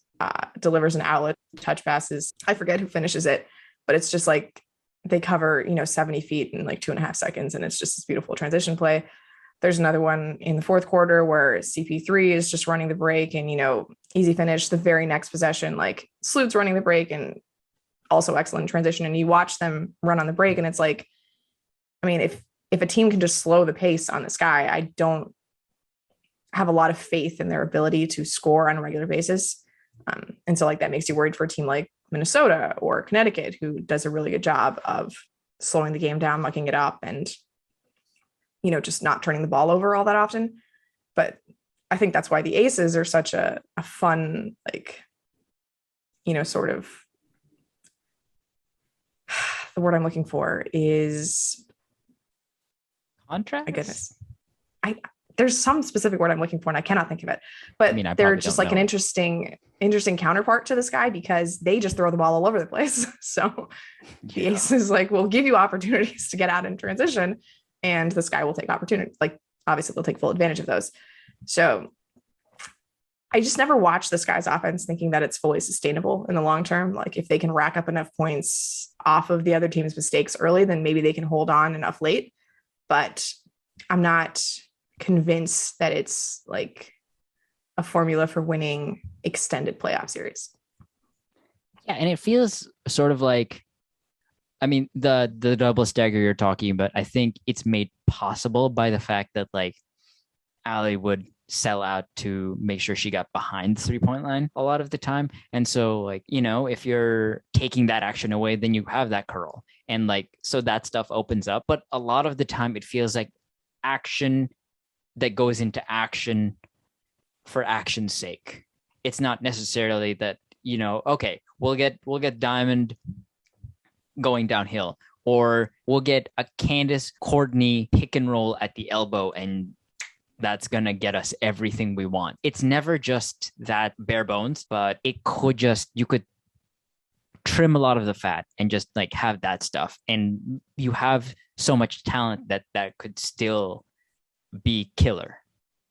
delivers an outlet touch passes. I forget who finishes it, but it's just like they cover, 70 feet in like 2.5 seconds. And it's just this beautiful transition play. There's another one in the fourth quarter where CP3 is just running the break and, easy finish. The very next possession, like Sloot's running the break and also excellent transition. And you watch them run on the break. And it's like, I mean, if a team can just slow the pace on the Sky, I don't have a lot of faith in their ability to score on a regular basis. And so like that makes you worried for a team like Minnesota or Connecticut, who does a really good job of slowing the game down, mucking it up, and just not turning the ball over all that often. But I think that's why the Aces are such a fun, like, sort of, the word I'm looking for is contrast. My goodness. There's some specific word I'm looking for and I cannot think of it, but they're just like an interesting counterpart to this guy, because they just throw the ball all over the place. So the Aces like will give you opportunities to get out in transition, and this guy will take opportunity. Like obviously they'll take full advantage of those. So I just never watched this guy's offense thinking that it's fully sustainable in the long term. Like if they can rack up enough points off of the other team's mistakes early, then maybe they can hold on enough late. But I'm not convinced that it's like a formula for winning extended playoff series. Yeah, and it feels sort of like, I mean, the double stagger you're talking about, I think it's made possible by the fact that like Allie would sell out to make sure she got behind the 3-point line a lot of the time. And so like, if you're taking that action away, then you have that curl. And like, so that stuff opens up. But a lot of the time it feels like action that goes into action for action's sake. It's not necessarily that, okay, we'll get Diamond going downhill, or we'll get a Candace Courtney pick and roll at the elbow, and that's going to get us everything we want. It's never just that bare bones, but you could trim a lot of the fat and just like have that stuff. And you have so much talent that could still be killer,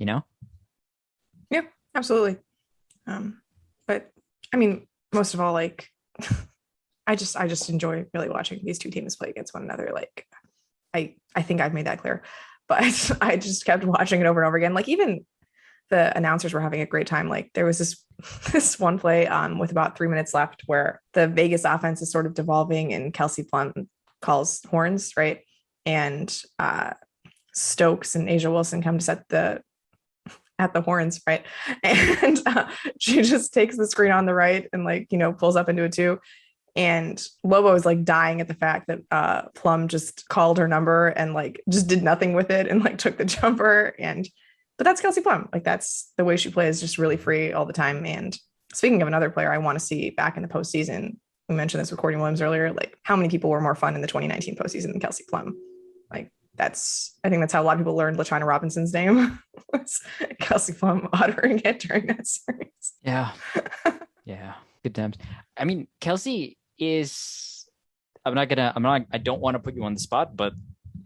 Yeah, absolutely. But I mean, most of all, like I just enjoy really watching these two teams play against one another. Like I think I've made that clear, but I just kept watching it over and over again. Like even the announcers were having a great time. Like there was this this one play with about 3 minutes left where the Vegas offense is sort of devolving and Kelsey Plum calls horns, right? And Stokes and Asia Wilson come to set the at the horns, right? And she just takes the screen on the right and like, pulls up into a two. And Lobo is like dying at the fact that Plum just called her number and like just did nothing with it and like took the jumper. But that's Kelsey Plum. Like that's the way she plays, just really free all the time. And speaking of another player I want to see back in the postseason, we mentioned this with Courtney Williams earlier. Like how many people were more fun in the 2019 postseason than Kelsey Plum? Like I think that's how a lot of people learned LaChina Robinson's name was Kelsey Plum uttering it during that series. Yeah. Yeah. Good times. I mean, Kelsey is, I don't want to put you on the spot, but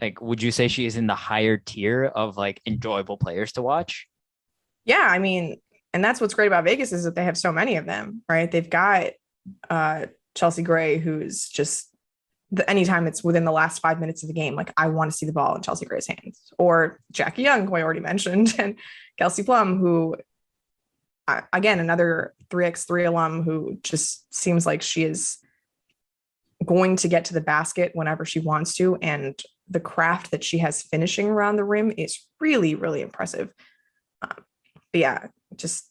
like, would you say she is in the higher tier of like enjoyable players to watch? Yeah. I mean, and that's what's great about Vegas is that they have so many of them, right? They've got Chelsea Gray, who's just anytime it's within the last 5 minutes of the game, like I want to see the ball in Chelsea Gray's hands, or Jackie Young, who I already mentioned, and Kelsey Plum, who again, another 3x3 alum who just seems like she is going to get to the basket whenever she wants to. And the craft that she has finishing around the rim is really, really impressive. But yeah, just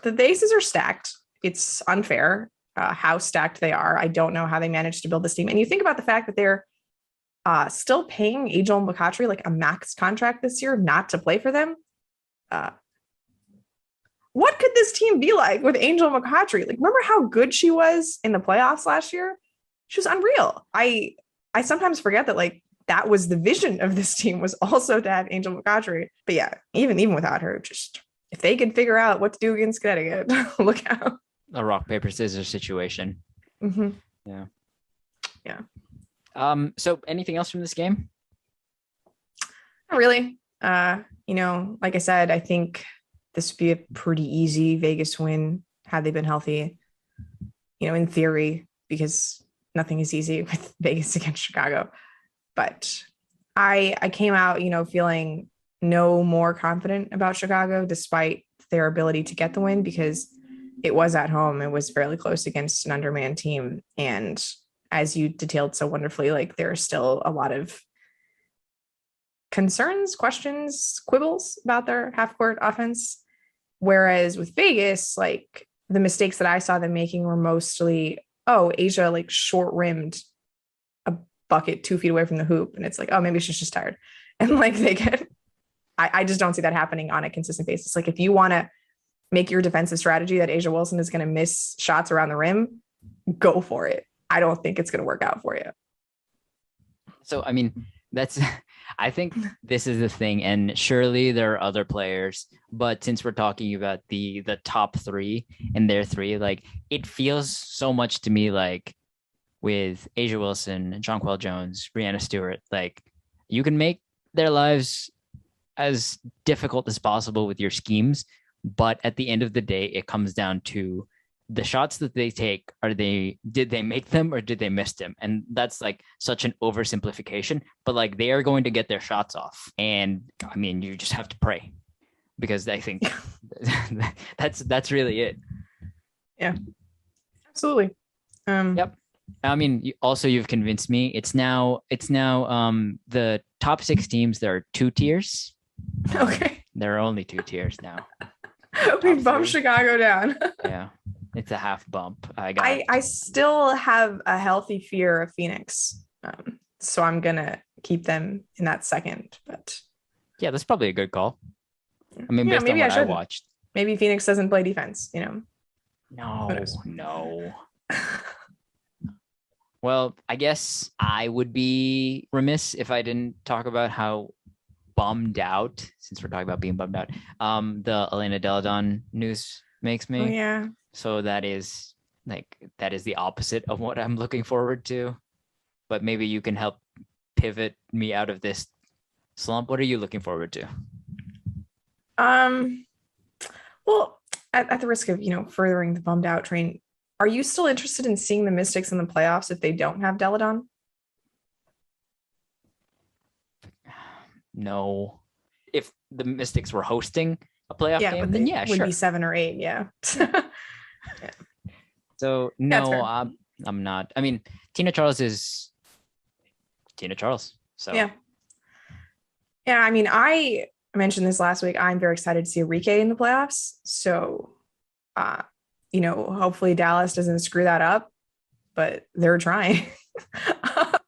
the aces are stacked. It's unfair how stacked they are. I don't know how they managed to build this team. And you think about the fact that they're still paying Angel McCoughtry like a max contract this year not to play for them. What could this team be like with Angel McCoughtry? Like, remember how good she was in the playoffs last year? She was unreal. I sometimes forget that like that was the vision of this team, was also to have Angel McCoughtry. But yeah, even without her, just if they could figure out what to do against Connecticut, look out. A rock, paper, scissors situation. Mm-hmm. Yeah. So anything else from this game? Not really. Like I said, I think this would be a pretty easy Vegas win had they been healthy, in theory, because nothing is easy with Vegas against Chicago. But I came out, feeling no more confident about Chicago, despite their ability to get the win, because it was at home. It was fairly close against an undermanned team. And as you detailed so wonderfully, like there are still a lot of concerns, questions, quibbles about their half-court offense. Whereas with Vegas, like the mistakes that I saw them making were mostly, Asia like short rimmed a bucket 2 feet away from the hoop. And it's like, maybe she's just tired. And like I just don't see that happening on a consistent basis. Like if you want to make your defensive strategy that Asia Wilson is going to miss shots around the rim, go for it. I don't think it's going to work out for you. So, I mean, I think this is the thing, and surely there are other players, but since we're talking about the top three and their three, like it feels so much to me like with Asia Wilson, Jonquel Jones, Brianna Stewart, like you can make their lives as difficult as possible with your schemes, but at the end of the day, it comes down to the shots that they take. Did they make them or did they miss them? And that's like such an oversimplification, but like they are going to get their shots off. And I mean, you just have to pray, because I think that's really it. Yeah, absolutely. Yep. I mean, you've convinced me. It's now the top 6 teams. There are 2 tiers. Okay. There are only 2 tiers now. We bumped Chicago down. Yeah. It's a half bump. I still have a healthy fear of Phoenix. So I'm going to keep them in that second. But yeah, that's probably a good call. I mean, based on what I watched. Maybe Phoenix doesn't play defense, No. Well, I guess I would be remiss if I didn't talk about how bummed out, since we're talking about being bummed out, the Elena Delle Donne news makes me. Oh, yeah. So that is the opposite of what I'm looking forward to. But maybe you can help pivot me out of this slump. What are you looking forward to? Well, at the risk of, furthering the bummed out train, Are you still interested in seeing the Mystics in the playoffs if they don't have Delle Donne? No. If the Mystics were hosting a playoff Yeah, game, but then they yeah, would sure. be 7 or 8. Yeah. So That's no, fair. I'm not. I mean, Tina Charles is Tina Charles. So Yeah. Yeah. I mean, I mentioned this last week. I'm very excited to see Arike in the playoffs. So, hopefully Dallas doesn't screw that up, but they're trying. The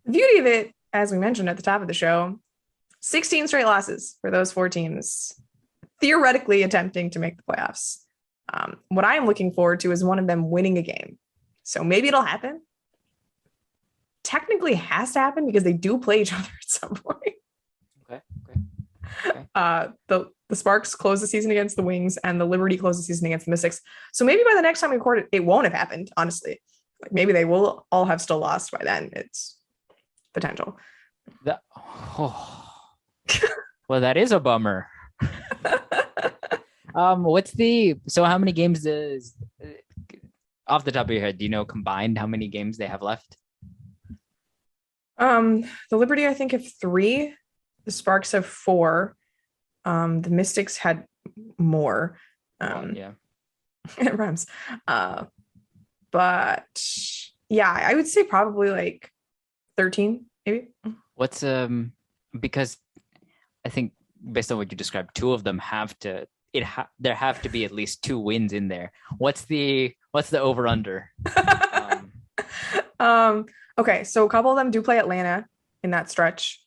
beauty of it, as we mentioned at the top of the show, 16 straight losses for those 4 teams, theoretically attempting to make the playoffs. What I am looking forward to is one of them winning a game. So maybe it'll happen. Technically has to happen because they do play each other at some point. Okay. The Sparks close the season against the Wings and the Liberty close the season against the Mystics. So maybe by the next time we record it, it won't have happened, honestly. Like maybe they will all have still lost by then. It's potential. Well, that is a bummer. So how many games does, off the top of your head, do you know combined how many games they have left? The Liberty, I think, have 3. The Sparks have 4. The Mystics had more. Yeah. It rhymes. But yeah, I would say probably like 13, maybe. What's because I think based on what you described, 2 of them have to. There have to be at least 2 wins in there. What's the over under? Okay, so a couple of them do play Atlanta in that stretch.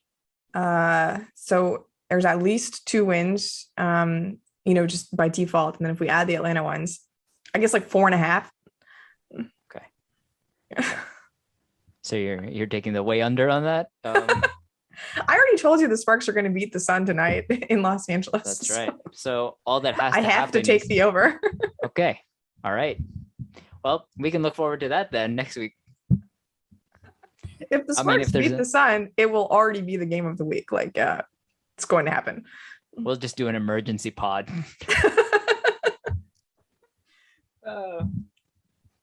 So there's at least 2 wins, just by default. And then if we add the Atlanta ones, I guess like 4.5. Okay. Yeah. So you're taking the way under on that. I already told you the Sparks are going to beat the Sun tonight in Los Angeles. That's right. So all that has I to have to take the over. Okay. All right. Well, we can look forward to that then next week. If the Sparks beat the Sun, it will already be the game of the week. Like, it's going to happen. We'll just do an emergency pod.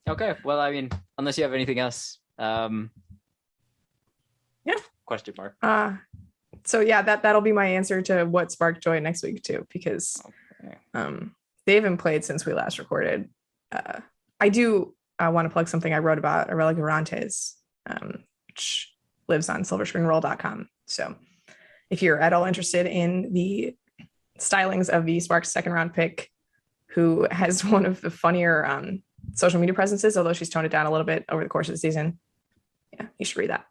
Okay. Well, I mean, unless you have anything else. Yeah. Question mark. So yeah, that'll be my answer to what sparked joy next week too, because they haven't played since we last recorded. I do want to plug something I wrote about Arella Guirantes, which lives on silverspringroll.com. So if you're at all interested in the stylings of the Sparks second round pick, who has one of the funnier social media presences, although she's toned it down a little bit over the course of the season, yeah, you should read that.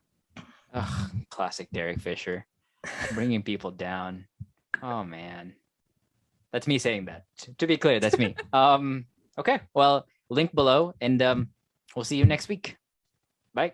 Classic Derek Fisher, bringing people down. Oh man, that's me saying that. To be clear, that's me. Okay, well, link below, and we'll see you next week. Bye.